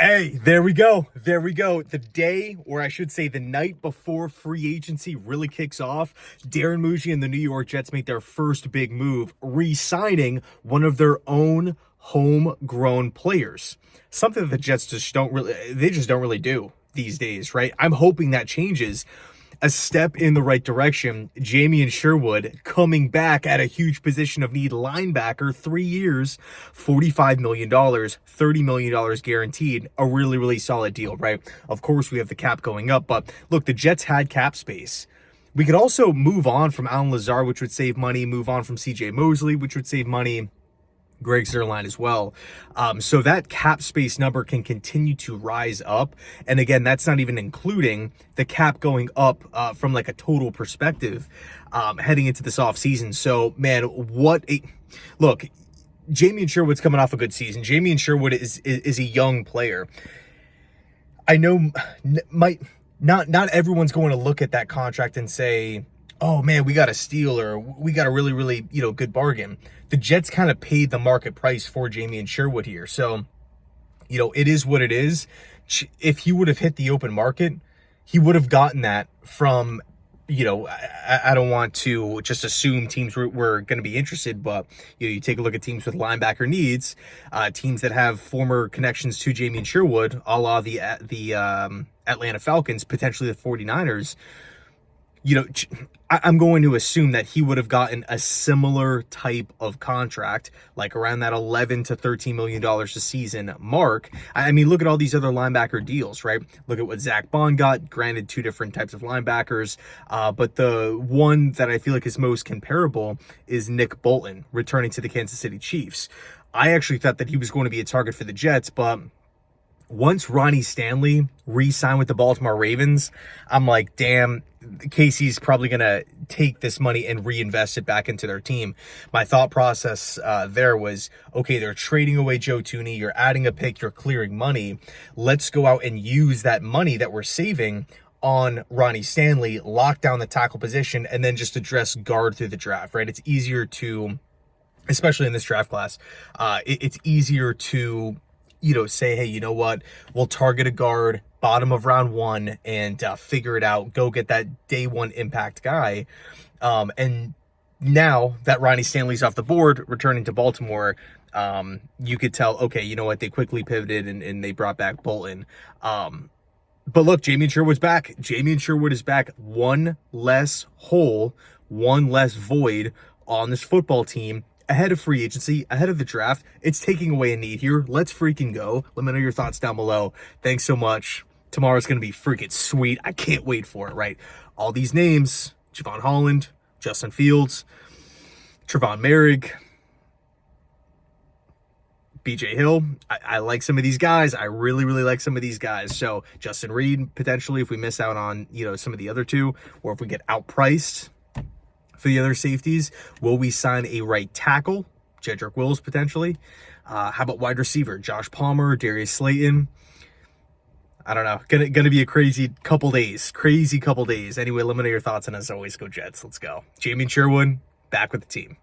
Hey, there we go. There we go. The day, or I should say the night before free agency really kicks off, Darren Muji and the New York Jets make their first big move, re-signing one of their own homegrown players. Something that the Jets just don't really do these days, right? I'm hoping that changes. A step in the right direction. Jamien Sherwood coming back at a huge position of need, linebacker, 3 years, $45 million, $30 million guaranteed. A really, really solid deal, right? Of course, we have the cap going up, but look, the Jets had cap space. We could also move on from Allen Lazard, which would save money, move on from CJ Mosley, which would save money, Greg Zuerlein as well. So that cap space number can continue to rise up. And again, that's not even including the cap going up from like a total perspective heading into this offseason. So, man, look, Jamien Sherwood's coming off a good season. Jamien Sherwood is a young player. I know not everyone's going to look at that contract and say, oh man, we got a steal or we got a really, really, good bargain. The Jets kind of paid the market price for Jamien Sherwood here. So, it is what it is. If he would have hit the open market, he would have gotten that from, I don't want to just assume teams were going to be interested, but you take a look at teams with linebacker needs, teams that have former connections to Jamien Sherwood, a la the Atlanta Falcons, potentially the 49ers. I'm going to assume that he would have gotten a similar type of contract, like around that $11 to $13 million a season mark. I mean, look at all these other linebacker deals, right? Look at what Zach Bond got, granted 2 different types of linebackers, but the one that I feel like is most comparable is Nick Bolton returning to the Kansas City Chiefs. I actually thought that he was going to be a target for the Jets, but once Ronnie Stanley re-signed with the Baltimore Ravens, I'm like, damn, Casey's probably going to take this money and reinvest it back into their team. My thought process there was, okay, they're trading away Joe Thuney, you're adding a pick, you're clearing money. Let's go out and use that money that we're saving on Ronnie Stanley, lock down the tackle position, and then just address guard through the draft, right? It's easier to, especially in this draft class, it's easier to say, hey, you know what? We'll target a guard, bottom of round 1, and figure it out. Go get that day 1 impact guy. And now that Ronnie Stanley's off the board, returning to Baltimore, you could tell, okay, you know what? They quickly pivoted and they brought back Bolton. But look, Jamien Sherwood's back. Jamien Sherwood is back. One less hole, one less void on this football team. Ahead of free agency, ahead of the draft. It's taking away a need here. Let's freaking go. Let me know your thoughts down below. Thanks so much. Tomorrow's going to be freaking sweet. I can't wait for it, right? All these names, Javon Holland, Justin Fields, Trevon Merrick, BJ Hill. I like some of these guys. I really, really like some of these guys. So Justin Reed, potentially, if we miss out on, some of the other two, or if we get outpriced for the other safeties, will we sign a right tackle? Jedrick Wills, potentially. How about wide receiver? Josh Palmer, Darius Slayton. I don't know. Gonna be a crazy couple days. Anyway, let me know your thoughts, and as always, go Jets. Let's go. Jamien Sherwood, back with the team.